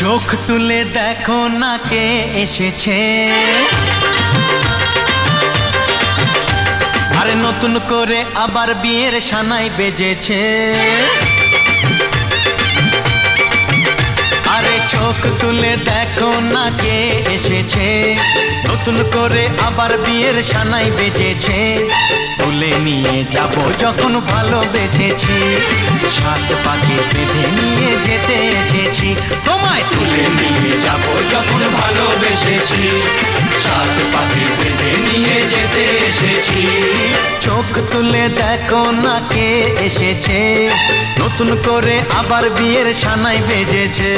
চোখ তুলে দেখো না কে এসেছে, আরে নতুন করে আবার বিয়ের সানাই বেজেছে। আরে চোখ তুলে দেখো না কে এসেছে, নতুন করে আবার বিয়ের সানাই বেজেছে। তুলে নিয়ে যাব যখন ভালোবেসেছি, সাত পাকে বেঁধে নিয়ে যেতে এসেছি। তোমায় তুলে নিয়ে যাব যখন ভালোবেসেছি, সাত পাকে বেঁধে নিয়ে যেতে এসেছি। চোখ তুলে দেখো না কে এসেছে, নতুন করে আবার বিয়ের সানাই বেজেছে।